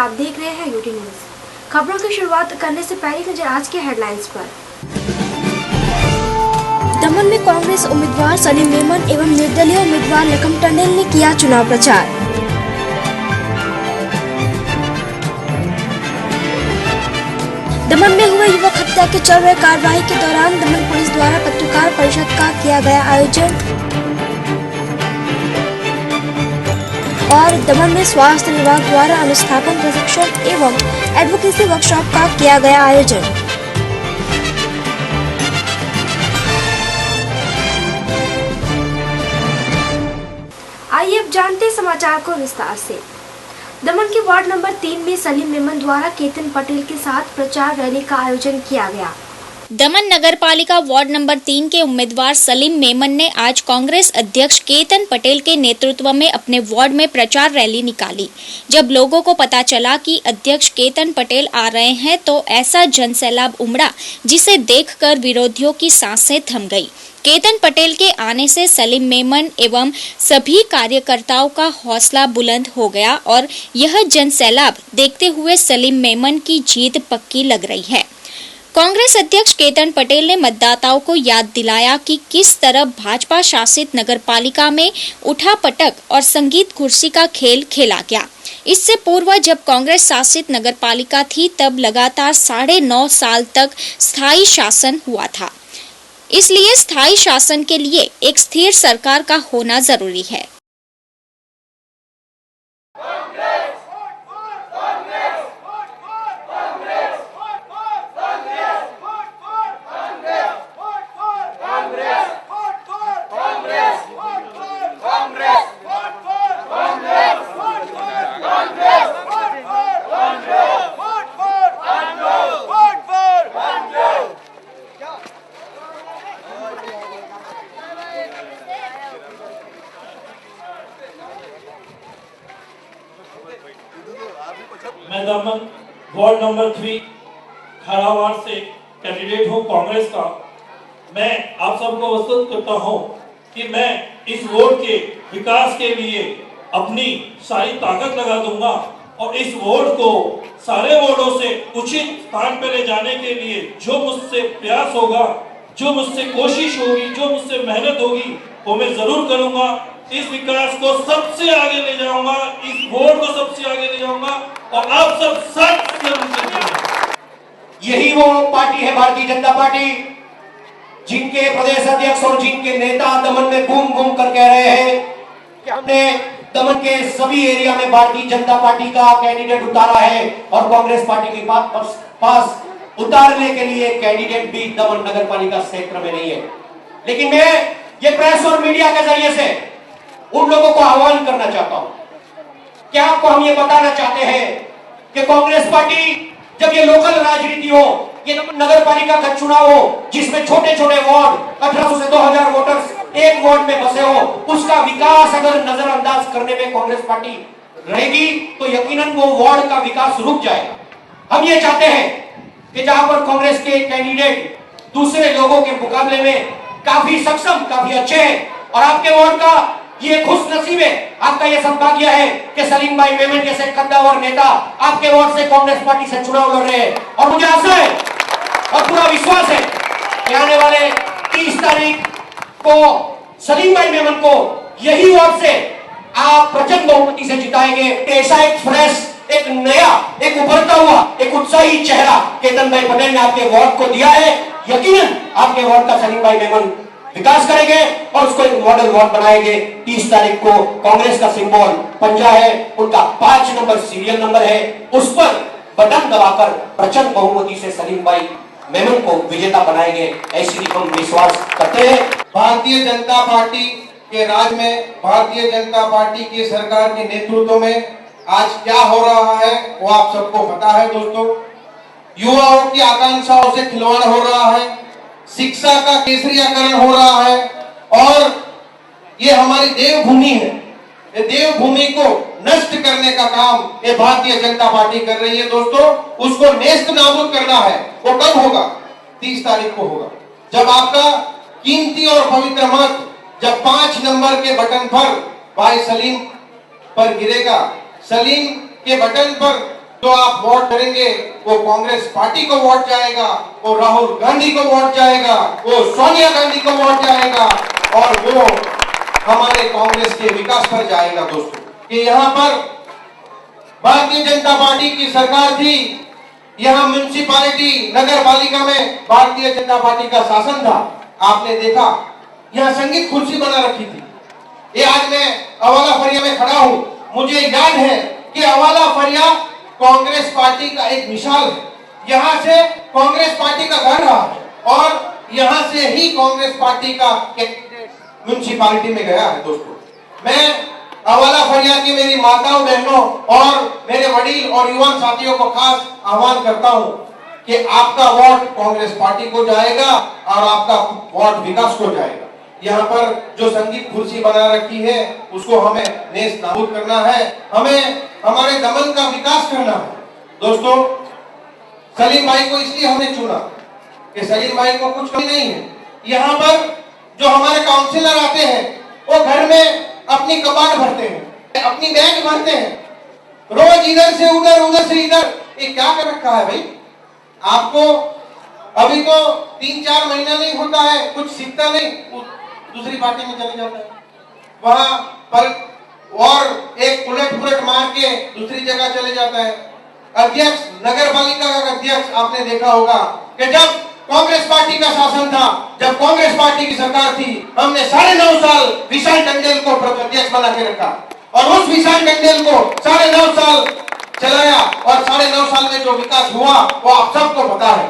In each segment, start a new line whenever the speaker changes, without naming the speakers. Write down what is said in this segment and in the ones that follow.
आप देख रहे हैं यूटी न्यूज। खबरों की शुरुआत करने से पहले नजर आज के हेडलाइंस पर। दमन में कांग्रेस उम्मीदवार सलीम मेमन एवं निर्दलीय उम्मीदवार लखन टंडन ने किया चुनाव प्रचार। दमन में हुए युवक हत्या के चल रहे कार्रवाई के दौरान दमन पुलिस द्वारा पत्रकार परिषद का किया गया आयोजन। और दमन में स्वास्थ्य विभाग द्वारा अनुस्थापन प्रशिक्षण एवं एडवोकेसी वर्कशॉप का किया गया आयोजन। आइए अब जानते हैं समाचार को विस्तार से। दमन के वार्ड नंबर 3 में सलीम मेमन द्वारा केतन पटेल के साथ प्रचार रैली का आयोजन किया गया।
दमन नगर पालिका वार्ड नंबर 3 के उम्मीदवार सलीम मेमन ने आज कांग्रेस अध्यक्ष केतन पटेल के नेतृत्व में अपने वार्ड में प्रचार रैली निकाली। जब लोगों को पता चला कि अध्यक्ष केतन पटेल आ रहे हैं तो ऐसा जनसैलाब उमड़ा जिसे देखकर विरोधियों की सांसें थम गई। केतन पटेल के आने से सलीम मेमन एवं सभी कार्यकर्ताओं का हौसला बुलंद हो गया और यह जनसैलाब देखते हुए सलीम मेमन की जीत पक्की लग रही है। कांग्रेस अध्यक्ष केतन पटेल ने मतदाताओं को याद दिलाया कि किस तरह भाजपा शासित नगरपालिका में उठापटक और संगीत कुर्सी का खेल खेला गया। इससे पूर्व जब कांग्रेस शासित नगरपालिका थी तब लगातार 9.5 साल तक स्थायी शासन हुआ था। इसलिए स्थायी शासन के लिए एक स्थिर सरकार का होना जरूरी है।
मैं दमन वार्ड नंबर 3 खरावाड़ से कैंडिडेट हूं कांग्रेस का। मैं आप सबको अवगत करता हूं कि मैं इस वार्ड के विकास के लिए अपनी सारी ताकत लगा दूंगा और इस वार्ड को सारे वार्डों से उचित स्थान पर ले जाने के लिए जो मुझसे प्रयास होगा, जो मुझसे कोशिश होगी, जो मुझसे मेहनत होगी वो मैं जरूर करूंगा। इस विकास को सबसे आगे ले जाऊंगा, इस वार्ड को सबसे आगे ले जाऊंगा और आप सब साथ
यही वो पार्टी है भारतीय जनता पार्टी, जिनके प्रदेश अध्यक्ष और जिनके नेता दमन में घूम घूम कर कह रहे हैं कि हमने दमन के सभी एरिया में भारतीय जनता पार्टी का कैंडिडेट उतारा है और कांग्रेस पार्टी के पास उतारने के लिए कैंडिडेट भी दमन नगर पालिका क्षेत्र में नहीं है। लेकिन मैं ये प्रेस और मीडिया के जरिए से उन लोगों को आह्वान करना चाहता हूं कि आपको हम ये बताना चाहते हैं कि कांग्रेस पार्टी जब ये लोकल राजनीति हो, ये नगर पालिका का चुनाव हो जिसमें छोटे छोटे वार्ड 1800 से 2000 वोटर्स एक वार्ड में बसे हो, उसका विकास अगर नजरअंदाज करने में कांग्रेस पार्टी रहेगी तो यकीनन वो वार्ड का विकास रुक जाएगा। हम ये चाहते हैं कि जहां पर कांग्रेस के कैंडिडेट दूसरे लोगों के मुकाबले में काफी सक्षम, काफी अच्छे हैं और आपके वार्ड का ये खुश नसीब है, आपका ये सौभाग्य है कि सलीम भाई मेमन जैसे कद्दावर नेता आपके वार्ड से कांग्रेस पार्टी से चुनाव लड़ रहे हैं और मुझे आशा है और पूरा विश्वास है कि आने वाले 30 तारीख को सलीम भाई मेमन को यही वार्ड से आप प्रचंड बहुमती से जिताएंगे। ऐसा एक फ्रेश, एक नया, एक उभरता हुआ, एक उत्साही चेहरा केतन भाई पटेल ने आपके वार्ड को दिया है। यकीनन आपके वार्ड का सलीम भाई मेमन विकास करेंगे और उसको एक मॉडल वार्ड बनाएंगे। 30 तारीख को कांग्रेस का सिंबल पंजा है, उनका 5 नंबर सीरियल नंबर है, उस पर बटन दबाकर प्रचंड बहुमती से सलीम भाई मेमन को विजेता बनाएंगे, ऐसी हम विश्वास करते हैं।
भारतीय जनता पार्टी के राज में, भारतीय जनता पार्टी की सरकार के नेतृत्व में आज क्या हो रहा है वो आप सबको पता है दोस्तों। युवाओं की आकांक्षाओं से खिलवाड़ हो रहा है, शिक्षा का केसरियाकरण हो रहा है और ये हमारी देवभूमि है, ये देवभूमि को नष्ट करने का काम ये भारतीय जनता पार्टी कर रही है दोस्तों। उसको नेस्त नाबूद करना है, वो कब होगा? 30 तारीख को होगा, जब आपका कीमती और पवित्र मत जब 5 नंबर के बटन पर भाई सलीम पर गिरेगा, सलीम के बटन पर जो आप वोट करेंगे वो कांग्रेस पार्टी को वोट जाएगा, वो राहुल गांधी को वोट जाएगा, वो सोनिया गांधी को वोट जाएगा और वो हमारे कांग्रेस के विकास पर जाएगा। दोस्तों, कि यहाँ पर भारतीय जनता पार्टी की सरकार थी, यहाँ म्युनिसिपैलिटी नगर पालिका में भारतीय जनता पार्टी का शासन था। आपने देखा यहाँ संगीत कुर्सी बना रखी थी। ये आज मैं अवाला फरिया में खड़ा हूँ, मुझे याद है कि अवाला फरिया कांग्रेस पार्टी का एक मिसाल है। यहाँ से कांग्रेस पार्टी का घर रहा है और यहाँ से ही कांग्रेस पार्टी का कैंडिडेट म्युनिसिपैलिटी में गया है। दोस्तों, मैं अवाला फरिया की मेरी माताओं बहनों और मेरे वडील और युवा साथियों को खास आह्वान करता हूँ कि आपका वोट कांग्रेस पार्टी को जाएगा और आपका वोट विकास को जाएगा। यहाँ पर जो संगीत कुर्सी बना रखी है उसको हमें नेस्त नाबूद करना है, हमें हमारे दमन का विकास करना है। दोस्तों, सलीम भाई को इसलिए हमने चुना कि सलीम भाई को कुछ कमी नहीं है। यहाँ पर जो हमारे काउंसिलर आते हैं वो घर में अपनी कबाड़ भरते हैं, अपनी बैग भरते हैं, रोज इधर से उधर उधर से इधर। ये क्या कर रखा है भाई? आपको अभी तो 3-4 महीना नहीं होता है, कुछ सीखता नहीं, दूसरी पार्टी में चले जाता है, वहां पर और एक उलट मार के दूसरी जगह चले जाता है। अध्यक्ष, नगर पालिका का अध्यक्ष, आपने देखा होगा कि जब कांग्रेस पार्टी का शासन था, जब कांग्रेस पार्टी की सरकार थी, हमने 9.5 साल विशाल टंडेल को अध्यक्ष बना के रखा और उस विशाल टंडेल को 9.5 साल चलाया और 9.5 साल में जो विकास हुआ वो आप सबको पता है।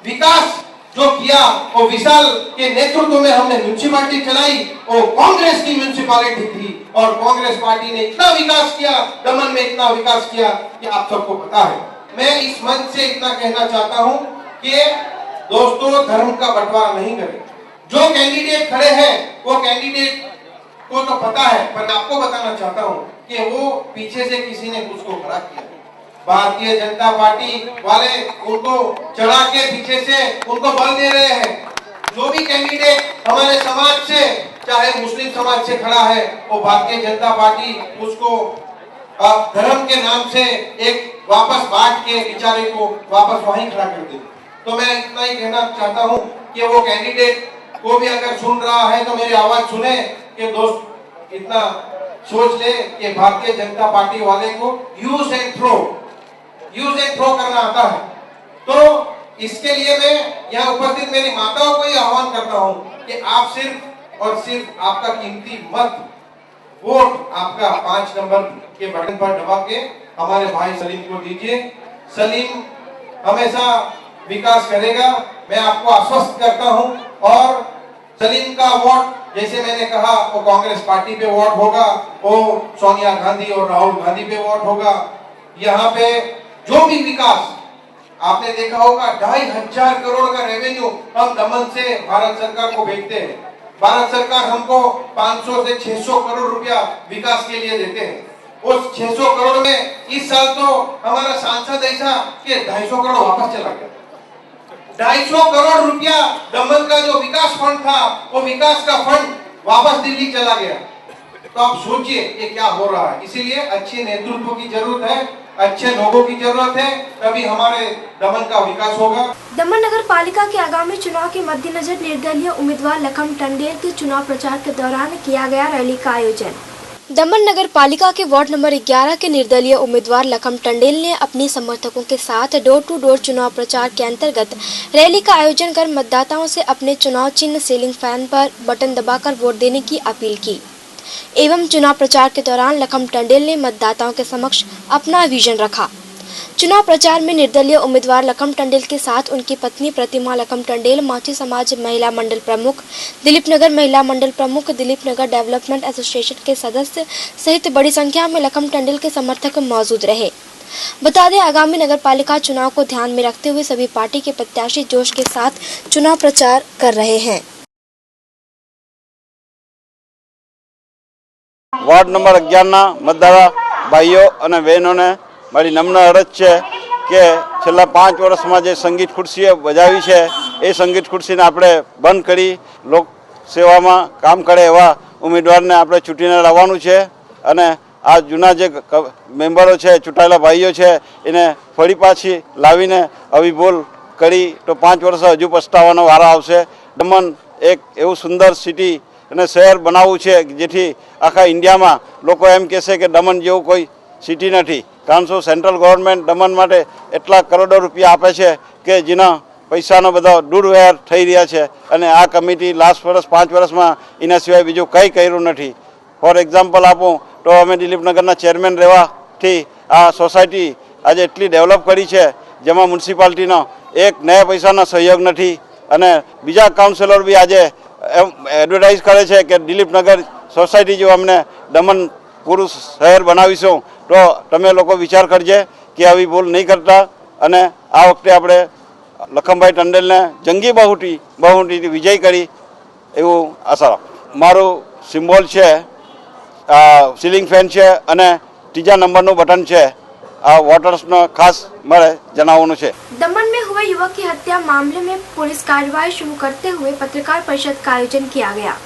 विकास जो किया वो विशाल के नेतृत्व में हमने म्युनिसिपैलिटी चलाई, वो कांग्रेस की म्युनिसिपैलिटी थी और कांग्रेस पार्टी ने इतना विकास किया, दमन में इतना विकास किया कि आप सबको पता है। मैं इस मंच से इतना कहना चाहता हूं कि दोस्तों, धर्म का बंटवारा नहीं करें। जो कैंडिडेट खड़े हैं वो कैंडिडेट को तो पता है, पर आपको बताना चाहता हूं कि वो पीछे से किसी ने उसको खड़ा किया। भारतीय जनता पार्टी वाले उनको चढ़ा के पीछे से उनको बल दे रहे हैं। जो भी कैंडिडेट हमारे समाज से, चाहे मुस्लिम समाज से खड़ा है, वो भारतीय जनता पार्टी उसको धर्म के नाम से एक वापस बांट के बेचारे को वापस वहीं खड़ा कर दे। तो मैं इतना ही कहना चाहता हूँ कि वो कैंडिडेट को भी अगर सुन रहा है तो मेरी आवाज सुने कि दोस्त इतना सोच ले कि भारतीय जनता पार्टी वाले को यूज एंड थ्रो करना आता है। तो इसके लिए मैं यहाँ उपस्थित मेरी माताओं को ही आह्वान करता हूँ कि आप सिर्फ और सिर्फ आपका कीमती मत, वोट आपका 5 नंबर के बटन पर दबा के हमारे भाई सलीम को दीजिए। सलीम हमेशा विकास करेगा, मैं आपको आश्वस्त करता हूं। और सलीम का वोट, जैसे मैंने कहा, वो कांग्रेस पार्टी पे वोट होगा, वो सोनिया गांधी और राहुल गांधी पे वोट होगा। यहाँ पे जो भी विकास आपने देखा होगा, 2,500 करोड़ का रेवेन्यू हम दमन से भारत सरकार को भेजते हैं। भारत सरकार हमको 500 से 600 करोड़ रुपया विकास के लिए देते हैं। उस 600 करोड़ में इस साल तो हमारा सांसद ऐसा कि 250 करोड़ वापस चला गया। 250 करोड़ रुपया दमन का जो विकास फंड था, वो विकास का फंड वापस दिल्ली चला गया। तो आप सोचिए ये क्या हो रहा है। इसीलिए अच्छे नेतृत्व की जरूरत है, अच्छे लोगों की जरूरत है, तभी हमारे दमन का विकास होगा।
दमन नगर पालिका के आगामी चुनाव के मद्देनजर निर्दलीय उम्मीदवार लखन टंडेल के चुनाव प्रचार के दौरान किया गया रैली का आयोजन। दमन नगर पालिका के वार्ड नंबर 11 के निर्दलीय उम्मीदवार लखन टंडेल ने अपने समर्थकों के साथ डोर टू डोर चुनाव प्रचार के अंतर्गत रैली का आयोजन कर मतदाताओं से अपने चुनाव चिन्ह सीलिंग फैन पर बटन दबाकर वोट देने की अपील की एवं चुनाव प्रचार के दौरान लखन टंडेल ने मतदाताओं के समक्ष अपना विजन रखा। चुनाव प्रचार में निर्दलीय उम्मीदवार लखन टंडेल के साथ उनकी पत्नी प्रतिमा लखन टंडेल, माची समाज महिला मंडल प्रमुख, दिलीप नगर महिला मंडल प्रमुख, दिलीप नगर डेवलपमेंट एसोसिएशन के सदस्य सहित बड़ी संख्या में लखन टंडेल के समर्थक मौजूद रहे। बता दें, आगामी नगर पालिका चुनाव को ध्यान में रखते हुए सभी पार्टी के प्रत्याशी जोश के साथ चुनाव प्रचार कर रहे हैं।
वार्ड नंबर 11 मतदाता भाईओ અને બહેનોને મારી નમ્ર અરજ છે કે છેલ્લા 5 વર્ષમાં જે સંગીત ખુરશીએ બજાવી છે એ સંગીત ખુરશીને આપણે બંધ કરી લોક સેવામાં કામ કરે એવા ઉમેદવારને આપણે ચૂંટીને લાવવાનું છે અને આ જૂના જે મેમ્બરો છે, ચૂંટાયેલા ભાઈઓ છે, એને ફરી પાછી લાવીને આવી ભૂલ કરી તો 5 વર્ષ હજુ પસ્તાવાનો વારો આવશે. દમણ એક એવું સુંદર સિટી અને શહેર બનાવવું છે જેથી આખા ઇન્ડિયામાં લોકો એમ કહેશે કે દમણ જેવું કોઈ સિટી નથી. કારણ શું સેન્ટ્રલ ગવર્મેન્ટ દમણ માટે એટલા કરોડો રૂપિયા આપે છે કે જેના પૈસાનો બધો દુર્વ્યવહાર થઈ રહ્યા છે અને આ કમિટી લાસ્ટ વર્ષ 5 વર્ષમાં એના સિવાય બીજું કંઈ કર્યું નથી. ફોર એક્ઝામ્પલ આપું તો અમે દિલીપનગરના ચેરમેન રહેવાથી આ સોસાયટી આજે એટલી ડેવલપ કરી છે જેમાં મ્યુનિસિપાલિટીનો એક નયા પૈસાનો સહયોગ નથી અને બીજા કાઉન્સિલર બી આજે એડવર્ટાઇઝ કરે છે કે દિલીપનગર સોસાયટી જો અમને દમણ પૂરું શહેર બનાવીશું તો તમે લોકો વિચાર કરજે કે આવી ભૂલ નહીં કરતા અને આ વખતે આપણે લખમભાઈ ટંડેલને જંગી બહુમતીથી વિજય કરી એવું આશા રાખું. મારું સિમ્બોલ છે સીલિંગ ફેન છે અને 3જા નંબરનું બટન છે. આ વોટર્सનો ખાસ મારે જણાવવાનું છે.
दमन में हुए युवक की हत्या मामले में पुलिस कार्रवाई शुरू करते हुए पत्रकार परिषद का आयोजन किया गया.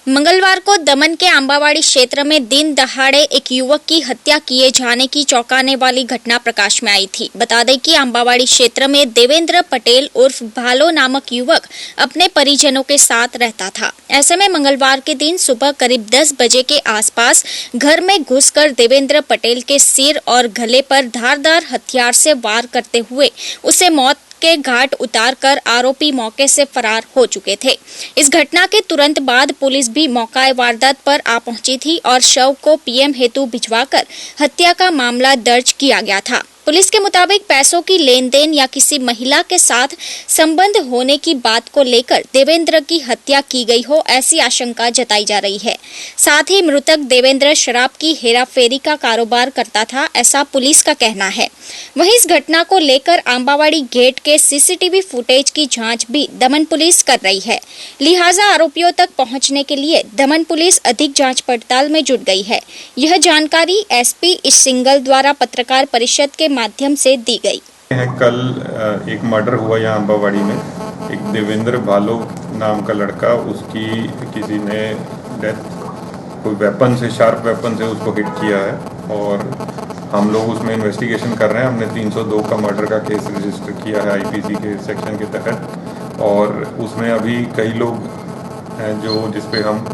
मंगलवार को दमन के आंबावाड़ी क्षेत्र में दिन दहाड़े एक युवक की हत्या किए जाने की चौंकाने वाली घटना प्रकाश में आई थी. बता दें कि आंबावाड़ी क्षेत्र में देवेंद्र पटेल उर्फ भालो नामक युवक अपने परिजनों के साथ रहता था. ऐसे में मंगलवार के दिन सुबह करीब 10 बजे के आसपास घर में घुसकर देवेंद्र पटेल के सिर और गले पर धारदार हथियार से वार करते हुए उसे मौत के घाट उतारकर आरोपी मौके से फरार हो चुके थे. इस घटना के तुरंत बाद पुलिस भी मौका वारदात पर आ पहुंची थी और शव को पीएम हेतु भिजवाकर हत्या का मामला दर्ज किया गया था. पुलिस के मुताबिक पैसों की लेन देन या किसी महिला के साथ संबंध होने की बात को लेकर देवेंद्र की हत्या की गई हो ऐसी आशंका जताई जा रही है. साथ ही मृतक देवेंद्र शराब की हेराफेरी का कारोबार करता था, ऐसा पुलिस का कहना है. वहीं इस घटना को लेकर आंबावाड़ी गेट के सीसीटीवी फुटेज की जांच भी दमन पुलिस कर रही है. लिहाजा आरोपियों तक पहुंचने के लिए दमन पुलिस अधिक जांच पड़ताल में जुट गई है. यह जानकारी एसपी सिंगल द्वारा पत्रकार परिषद के माध्यम से दी गई.
कल एक मर्डर हुआ यहाँ अम्बावाड़ी में. एक देवेंद्र भालो नाम का लड़का, उसकी किसी ने डेथ कोई वेपन से, शार्प वेपन से उसको हिट किया है और हम लोग उसमें इन्वेस्टिगेशन कर रहे हैं. हमने 302 का मर्डर का केस रजिस्टर किया है आईपीसी के सेक्शन के तहत और उसमें अभी कई लोग हैं जो जिसपे हम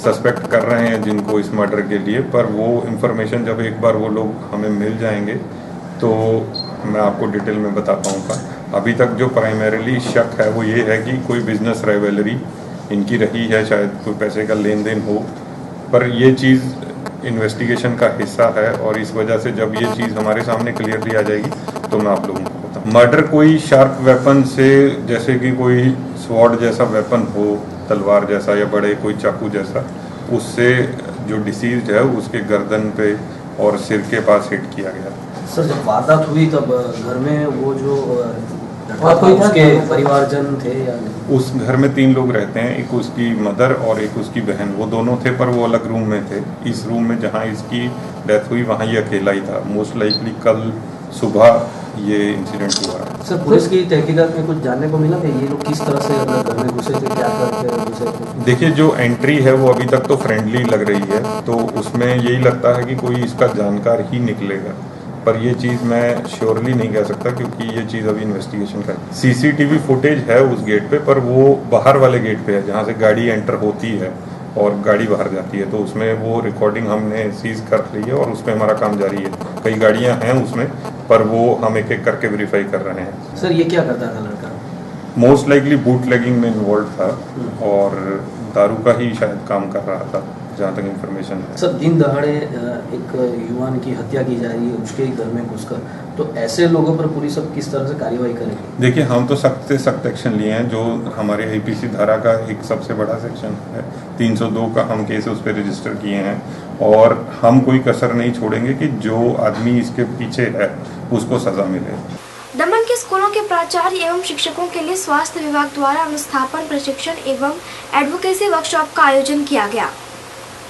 सस्पेक्ट कर रहे हैं जिनको इस मर्डर के लिए. पर वो इन्फॉर्मेशन जब एक बार वो लोग हमें मिल जाएंगे तो मैं आपको डिटेल में बता पाऊँगा. अभी तक जो प्राइमरीली शक है वो ये है कि कोई बिजनेस राइवलरी इनकी रही है, शायद कोई पैसे का लेन देन हो, पर ये चीज़ इन्वेस्टिगेशन का हिस्सा है और इस वजह से जब ये चीज़ हमारे सामने क्लियरली आ जाएगी तो मैं आप लोगों को बताऊँ. मर्डर कोई शार्प वेपन से, जैसे कि कोई स्वॉर्ड जैसा वेपन हो, तलवार जैसा या बड़े कोई चाकू जैसा, उससे जो डिसीज्ड है उसके गर्दन पे और सिर के पास हिट किया गया.
सर, जब वारदात हुई तब घर में वो जो उसके परिवारजन थे या
उस घर में 3 लोग रहते हैं. एक उसकी मदर और एक उसकी बहन, वो दोनों थे पर वो अलग रूम में थे. इस रूम में जहाँ इसकी डेथ हुई वहाँ ये अकेला ही था. मोस्ट लाइकली कल सुबह ये इंसिडेंट हुआ.
सर, पुलिस की तहकीकात में कुछ जानने को मिला कि ये लोग किस तरह से घर में घुसे थे, क्या करके घुसे थे?
देखिए, जो एंट्री है वो अभी तक तो फ्रेंडली लग रही है, तो उसमें यही लगता है कि कोई इसका जानकार ही निकलेगा, पर ये चीज़ मैं श्योरली नहीं कह सकता क्योंकि ये चीज़ अभी इन्वेस्टिगेशन कर. सीसीटीवी फुटेज है उस गेट पे, पर वो बाहर वाले गेट पे है जहाँ से गाड़ी एंटर होती है और गाड़ी बाहर जाती है, तो उसमें वो रिकॉर्डिंग हमने सीज कर ली है और उस पर हमारा काम जारी है. कई गाड़ियाँ हैं उसमें, पर वो हम एक एक करके वेरीफाई कर रहे हैं.
सर, ये क्या करता था लड़का?
मोस्ट लाइकली बूट लेगिंग में इन्वॉल्व था और दारू का ही शायद काम कर रहा था जहाँ तक इन्फॉर्मेशन है.
सर, दिन दहाड़े एक युवान की हत्या की जा रही है उसके ही घर में घुसकर, तो ऐसे लोगों पर पुलिस अब किस तरह से कार्रवाई करेगी?
देखिए, हम तो सख्त से सख्त एक्शन लिए हैं. जो हमारे आईपीसी धारा का एक सबसे बड़ा सेक्शन है 302 का, हम केस उस पर रजिस्टर किए हैं और हम कोई कसर नहीं छोड़ेंगे कि जो आदमी इसके पीछे है उसको सजा मिले.
दमन के स्कूलों के प्राचार्य एवं शिक्षकों के लिए स्वास्थ्य विभाग द्वारा अनुस्थापन प्रशिक्षण एवं एडवोकेसी वर्कशॉप का आयोजन किया गया.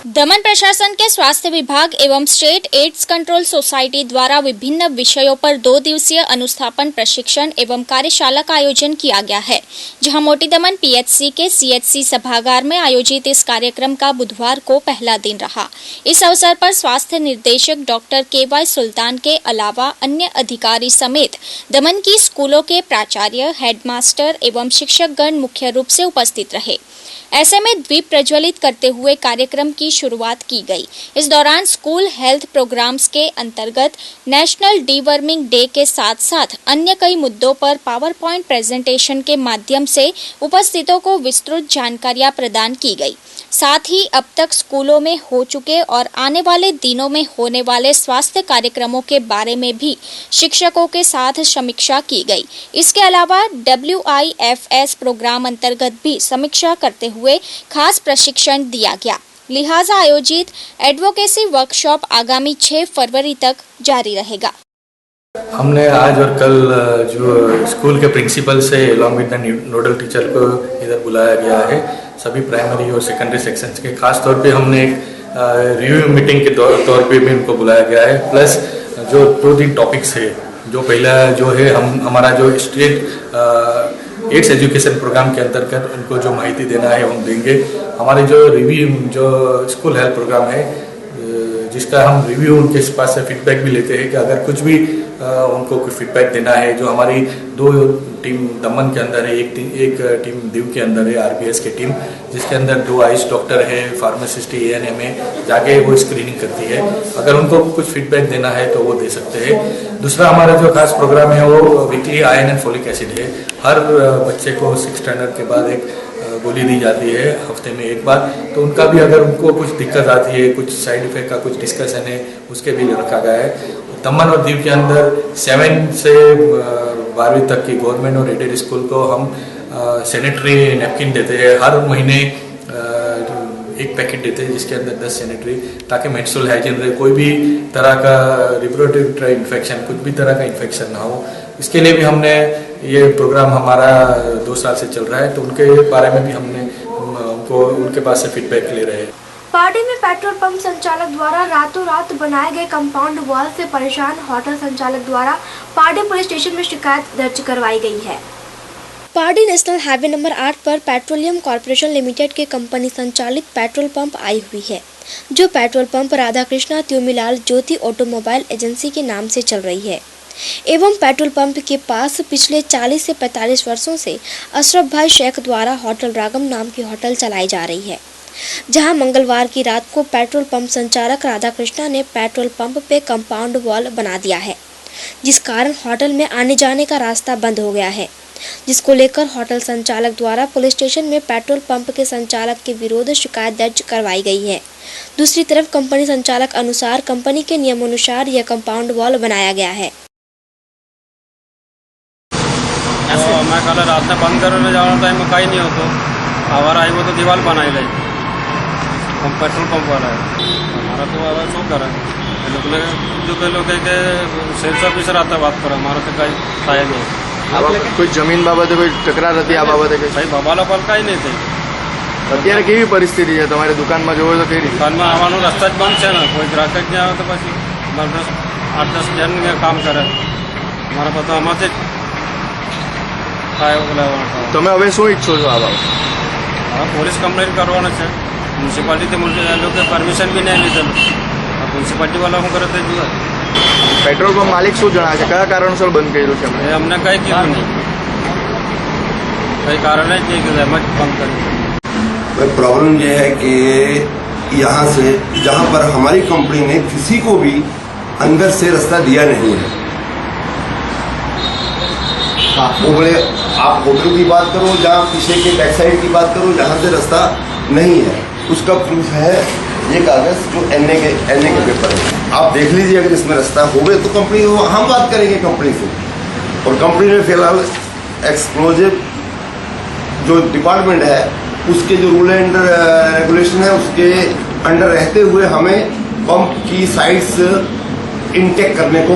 दमन प्रशासन के स्वास्थ्य विभाग एवं स्टेट एड्स कंट्रोल सोसाइटी द्वारा विभिन्न विषयों पर 2 दिवसीय अनुस्थापन प्रशिक्षण एवं कार्यशाला का आयोजन किया गया है, जहां मोटी दमन पीएचसी के सीएचसी सभागार में आयोजित इस कार्यक्रम का बुधवार को पहला दिन रहा। इस अवसर पर स्वास्थ्य निर्देशक डॉक्टर केवाई सुल्तान के अलावा अन्य अधिकारी समेत दमन की स्कूलों के प्राचार्य, हेडमास्टर एवं शिक्षकगण मुख्य रूप से उपस्थित रहे। ऐसे में दीप प्रज्वलित करते हुए कार्यक्रम की शुरुआत की गई। इस दौरान स्कूल हेल्थ प्रोग्राम्स के अंतर्गत नेशनल डीवर्मिंग डे के साथ साथ अन्य कई मुद्दों पर पावर पॉइंट प्रेजेंटेशन के माध्यम से उपस्थितों को विस्तृत जानकारियां प्रदान की गई। साथ ही अब तक स्कूलों में हो चुके और आने वाले दिनों में होने वाले स्वास्थ्य कार्यक्रमों के बारे में भी शिक्षकों के साथ समीक्षा की गई। इसके अलावा WIFS प्रोग्राम अंतर्गत भी समीक्षा करते हुए खास प्रशिक्षण दिया गया। लिहाजा आयोजित एडवोकेसी वर्कशॉप आगामी 6 फरवरी तक जारी रहेगा।
हमने आज और कल जो स्कूल के प्रिंसिपल से along with the nodal teacher को इधर बुलाया गया है, सभी प्राइमरी और सेकेंडरी सेक्शंस के। खास तौर पे हमने एक रिव्यू मीटिंग के तौर पे भी उनको बुलाया गया है। प्लस जो 2-3 टॉपिक्स है, जो पहला जो है हमारा जो स्टेट एड्स एजुकेशन प्रोग्राम के अंतर्गत उनको जो माहिती देना है हम देंगे। हमारे जो रिव्यू जो स्कूल हेल्थ प्रोग्राम है, जिसका हम रिव्यू उनके पास से फीडबैक भी लेते हैं कि अगर कुछ भी उनको कुछ फीडबैक देना है। जो हमारी 2 टीम दमन के अंदर है, एक टीम दीव के अंदर है, RBS की टीम, जिसके अंदर 2 आयुष डॉक्टर है, फार्मासिस्ट, ANM है, जाके वो स्क्रीनिंग करती है। अगर उनको कुछ फीडबैक देना है तो वो दे सकते हैं। दूसरा हमारा जो खास प्रोग्राम है वो weekly iron and folic acid है। हर बच्चे को 6 स्टैंडर्ड के बाद एक गोली दी जाती है हफ्ते में एक बार। तो उनका भी अगर उनको कुछ दिक्कत आती है, कुछ साइड इफेक्ट का कुछ डिस्कशन है, उसके भी रखा गया है। दमन और दीव के अंदर 7 से 12वीं तक की गवर्नमेंट और एडेड स्कूल को हम सैनिटरी नैपकिन देते हैं। हर महीने एक पैकेट देते हैं जिसके अंदर 10 सैनिटरी, ताकि मेंस्ट्रुअल हाइजीन रहे, कोई भी तरह का रिप्रोडक्टिव इन्फेक्शन, कुछ भी तरह का इन्फेक्शन ना हो। इसके लिए भी हमने ये प्रोग्राम हमारा 2 साल से चल रहा है, तो उनके बारे में भी हमने उनको उनके पास से फीडबैक ले रहे हैं।
पार्टी में पेट्रोल पंप संचालक द्वारा रातों रात बनाए गए कंपाउंड वॉल से परेशान होटल संचालक द्वारा पार्टी पुलिस स्टेशन में शिकायत दर्ज करवाई गई है। पार्टी नेशनल हाईवे नंबर 8 पर पेट्रोलियम कॉर्पोरेशन लिमिटेड के कंपनी संचालित पेट्रोल पंप आई हुई है, जो पेट्रोल पंप राधा कृष्णा त्योमीलाल ज्योति ऑटोमोबाइल एजेंसी के नाम से चल रही है। एवं पेट्रोल पंप के पास पिछले 40 से 45 वर्षों से अशरफ भाई शेख द्वारा होटल रागम नाम की होटल चलाई जा रही है, जहां मंगलवार की रात को पेट्रोल पंप संचालक राधा कृष्णा ने पेट्रोल पंप पे कंपाउंड वॉल बना दिया है, जिस कारण होटल में आने जाने का रास्ता बंद हो गया है, जिसको लेकर होटल संचालक द्वारा पुलिस स्टेशन में पेट्रोल पंप के संचालक के विरुद्ध शिकायत दर्ज करवाई गई है। दूसरी तरफ कंपनी संचालक अनुसार कंपनी के नियमानुसार यह कंपाउंड वॉल बनाया गया है।
मैं कल रात में बंद करने जा रहा टाइम में कहीं नहीं हो, तो हमारा आई वो तो दीवार बनाई लाई हम पेट्रोल पंप वाला है हमारा, तो अब शो करें जो लोग के सेल्स ऑफिसर आता बात करो, हमारा तो कहीं शायद नहीं।
कोई जमीन बाबते कोई तकरार હતી આ બાબતે?
ભાઈ બબાલો પર કઈ નહીં થઈ।
અત્યારે કેવી પરિસ્થિતિ છે તમારી દુકાનમાં? જોવો તો કઈ રીતે?
દુકાનમાં આવવાનો રસ્તા જ બંધ છે ને, કોઈ ગ્રાહક જ નહીં આવે તો પછી 8-10 જણ કામ કરે, અમારા બધા આમાંથી થાય એવું લાવવાનું।
તમે હવે શું ઈચ્છો છો આ બાબતે?
હવે પોલીસ કમ્પ્લેન કરવાનો છે। મ્યુનિસિપાલિટી લોકો પરમિશન બી નહીં લીધેલું, મ્યુનિસિપાલિટી વાળા શું કરે તે જુએ।
પેટ્રોલ પંપ માલિક શું જણાવે છે, કયા કારણસર બંધ કર્યું છે?
એ અમને કંઈ કીધું નહીં, કંઈ કારણ જ નહીં કીધું, એમ જ બંધ કર્યું।
प्रॉब्लम यह है कि यहाँ से जहाँ पर हमारी कंपनी ने किसी को भी अंदर से रास्ता दिया नहीं है। वो बोले आप होटल की बात करो, जहाँ पीछे के बैक साइड की बात करो, जहाँ से रास्ता नहीं है, उसका प्रूफ है ये कागज जो एनए के पेपर है। आप देख लीजिए, अगर इसमें रास्ता हो गए तो कंपनी हम बात करेंगे कंपनी से। और कंपनी में फिलहाल एक्सप्लोजिव जो डिपार्टमेंट है उसके जो रूल एंड रेगुलेशन है उसके अंडर रहते हुए हमें पंप की साइड्स इनटेक करने को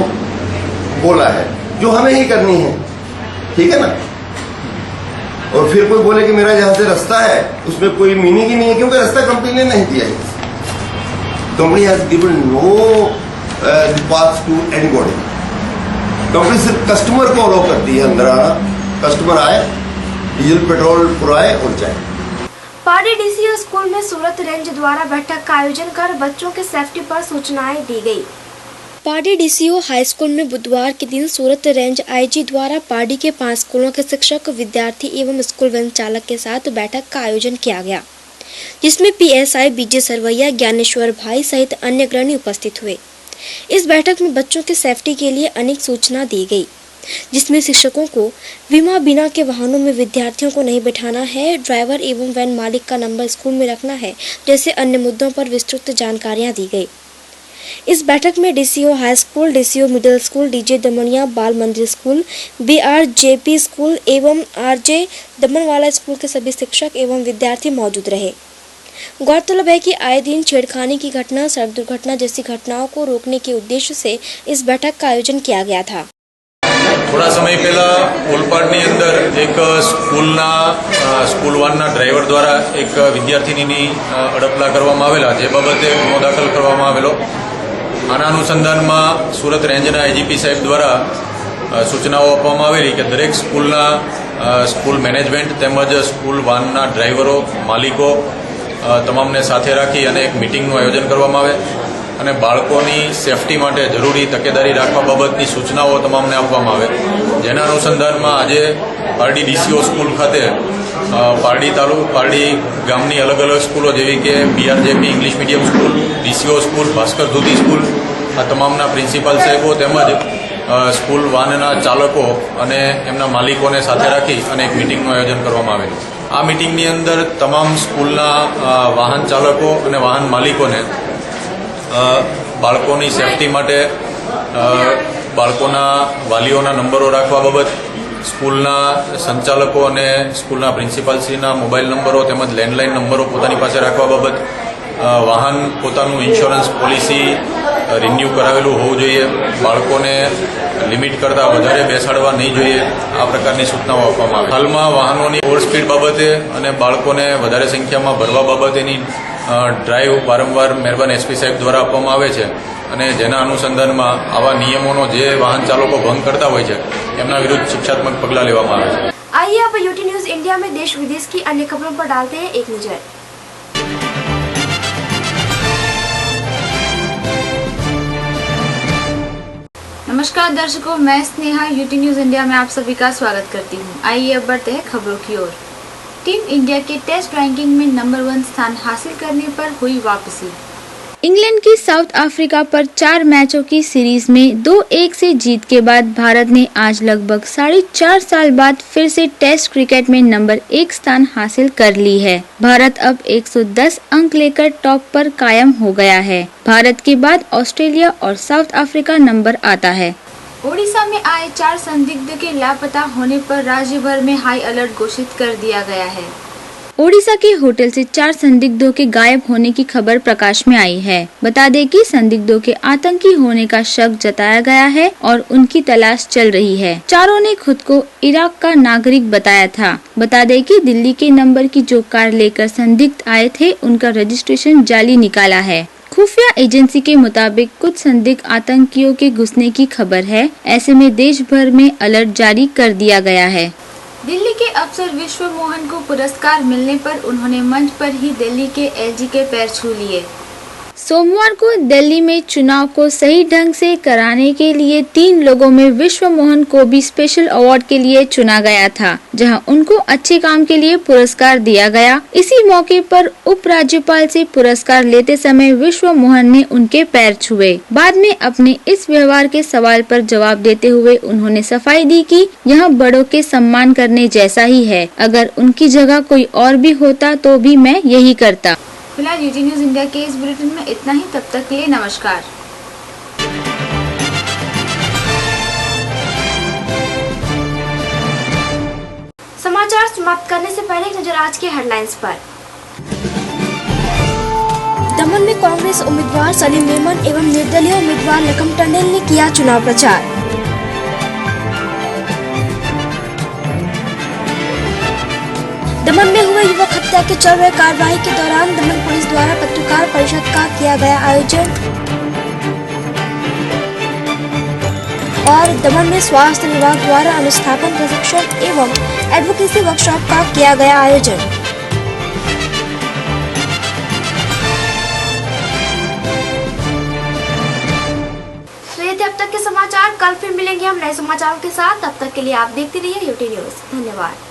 बोला है, जो हमें ही करनी है, ठीक है ना। और फिर कोई बोले कि मेरा जहाँ से रास्ता है उसमें कोई मीनिंग ही नहीं है, क्योंकि रास्ता कंपनी ने नहीं दिया है। Company has given no pass to anybody. Company सिर्फ कस्टमर को अलाउ करती है अंदर आना, कस्टमर आए, डीजल पेट्रोल पुराए और जाए।
पाडी डीसीओ स्कूल में सूरत रेंज द्वारा बैठक का आयोजन कर बच्चों के सेफ्टी पर सूचनाएं दी गई। पाडी डीसीओ हाई स्कूल में बुधवार के दिन सूरत रेंज आईजी द्वारा पाडी के 5 स्कूलों के शिक्षक, विद्यार्थी एवं स्कूल वैन चालक के साथ बैठक का आयोजन किया गया, जिसमें पीएसआई बीजे सरवैया, ज्ञानेश्वर भाई सहित अन्य अग्रणी उपस्थित हुए। इस बैठक में बच्चों के सेफ्टी के लिए अनेक सूचना दी गई, जिसमें शिक्षकों को बीमा बिना के वाहनों में विद्यार्थियों को नहीं बिठाना है, ड्राइवर एवं वैन मालिक का नंबर स्कूल में रखना है, जैसे अन्य मुद्दों पर विस्तृत जानकारियां दी गई। इस बैठक में DCO high school, DCO middle school, DJ Damania Bal Mandir school, BRJP school एवं आरजे दमनवाला स्कूल के सभी शिक्षक एवं विद्यार्थी मौजूद रहे। गौरतलब है कि आए दिन छेड़खानी की घटना, सड़क दुर्घटना जैसी घटनाओं को रोकने के उद्देश्य से इस बैठक का आयोजन किया गया था।
થોડા સમય પહેલા ઓલપાડની અંદર એક સ્કૂલ વાનના ડ્રાઈવર દ્વારા એક વિદ્યાર્થીનીની અડપલા કરવામાં આવેલા, જે બાબતે ગુનો દાખલ કરવામાં આવેલો। આના અનુસંધાનમાં સુરત રેન્જના આઈજીપી સાહેબ દ્વારા સૂચનાઓ આપવામાં આવેલી કે દરેક સ્કૂલ મેનેજમેન્ટ તેમજ સ્કૂલ વાનના ડ્રાઈવરો, માલિકો તમામને સાથે રાખી અને એક મિટિંગનું આયોજન કરવામાં આવે અને બાળકોની સેફટી માટે જરૂરી તકેદારી રાખવા બાબતની સૂચનાઓ તમામને આપવામાં આવે। જેના અનુસંધાનમાં આજે પારડી ડીસીઓ સ્કૂલ ખાતે પારડી ગામની અલગ અલગ સ્કૂલો જેવી કે BRJP English medium school, DCO school, Bhaskar Dhoti school, આ તમામના પ્રિન્સિપાલ સાહેબો તેમજ સ્કૂલ વાનના ચાલકો અને એમના માલિકોને સાથે રાખી અને એક મિટિંગનું આયોજન કરવામાં આવેલું। આ મિટિંગની અંદર તમામ સ્કૂલના વાહન ચાલકો અને વાહન માલિકોને બાળકોની સેફટી માટે બાળકોના વાલીઓના નંબરો રાખવા બાબત, સ્કૂલના સંચાલકો અને સ્કૂલના પ્રિન્સિપાલશ્રીના મોબાઈલ નંબરો તેમજ લેન્ડલાઇન નંબરો પોતાની પાસે રાખવા બાબત, વાહન પોતાનું ઇન્સ્યોરન્સ પોલિસી રિન્યુ કરાવેલું હોવું જોઈએ, બાળકોને લિમિટ કરતાં વધારે બેસાડવા નહીં જોઈએ, આ પ્રકારની સૂચનાઓ આપવામાં આવે। હાલમાં વાહનોની ઓવર સ્પીડ બાબતે અને બાળકોને વધારે સંખ્યામાં ભરવા બાબતેની ડ્રાઈવ વારંવાર મહેરબાન એસપી સાહેબ દ્વારા આપવામાં આવે છે અને જેના અનુસંધાનમાં આવા નિયમોનો જે વાહન ચાલકો ભંગ કરતા હોય છે એમના વિરુદ્ધ શિક્ષાત્મક પગલાં લેવામાં આવે છે।
आइए अब यूटी न्यूज इंडिया में देश विदेश की अन्य खबरों पर डालते हैं एक नजर।
नमस्कार दर्शकों, मैं स्नेहा यूटी न्यूज इंडिया में आप सभी का स्वागत करती हूँ। आइए अब बढ़ते हैं खबरों की ओर। टीम इंडिया के टेस्ट रैंकिंग में नंबर 1 स्थान हासिल करने पर हुई वापसी।
इंग्लैंड की साउथ अफ्रीका पर 4 मैचों की सीरीज में 2-1 से जीत के बाद भारत ने आज लगभग 4.5 साल बाद फिर से टेस्ट क्रिकेट में नंबर 1 स्थान हासिल कर ली है। भारत अब 110 अंक लेकर टॉप पर कायम हो गया है। भारत के बाद ऑस्ट्रेलिया और साउथ अफ्रीका नंबर आता है।
ओडिशा में आए 4 संदिग्ध के लापता होने पर राज्य भर में हाई अलर्ट घोषित कर दिया गया है।
ओडिशा के होटल से 4 संदिग्धों के गायब होने की खबर प्रकाश में आई है। बता दें कि संदिग्धों के आतंकी होने का शक जताया गया है और उनकी तलाश चल रही है। चारों ने खुद को इराक का नागरिक बताया था। बता दें कि दिल्ली के नंबर की जो कार लेकर संदिग्ध आए थे, उनका रजिस्ट्रेशन जाली निकाला है। खुफिया एजेंसी के मुताबिक कुछ संदिग्ध आतंकियों के घुसने की खबर है। ऐसे में देश भर में अलर्ट जारी कर दिया गया है।
दिल्ली के अफसर विश्व मोहन को पुरस्कार मिलने पर उन्होंने मंच पर ही दिल्ली के एलजी के पैर छू लिए।
सोमवार को दिल्ली में चुनाव को सही ढंग से कराने के लिए 3 लोगों में विश्व मोहन को भी स्पेशल अवार्ड के लिए चुना गया था, जहां उनको अच्छे काम के लिए पुरस्कार दिया गया। इसी मौके पर उपराज्यपाल से पुरस्कार लेते समय विश्व मोहन ने उनके पैर छुए। बाद में अपने इस व्यवहार के सवाल पर जवाब देते हुए उन्होंने सफाई दी कि यह बड़ों के सम्मान करने जैसा ही है। अगर उनकी जगह कोई और भी होता तो भी मैं यही करता।
फिलहाल यूटी न्यूज इंडिया के इस बुलेटिन में इतना ही। तब तक के लिए नमस्कार।
समाचार समाप्त करने से पहले एक नजर आज के हेडलाइंस पर। दमन में कांग्रेस उम्मीदवार सलीम मेमन एवं निर्दलीय उम्मीदवार लखम टंडेल ने किया चुनाव प्रचार। दमन में हुए युवक हत्या के चल रहे कार्यवाही के दौरान दमन पुलिस द्वारा पत्रकार परिषद का किया गया आयोजन और दमन में स्वास्थ्य विभाग द्वारा अनुस्थापन प्रशिक्षण एवं एडवोकेसी वर्कशॉप का किया गया आयोजन। तो ये थे अब तक के समाचार। कल फिर मिलेंगे हम नए समाचारों के साथ। तब तक के लिए आप देखते रहिए यूटी न्यूज। धन्यवाद।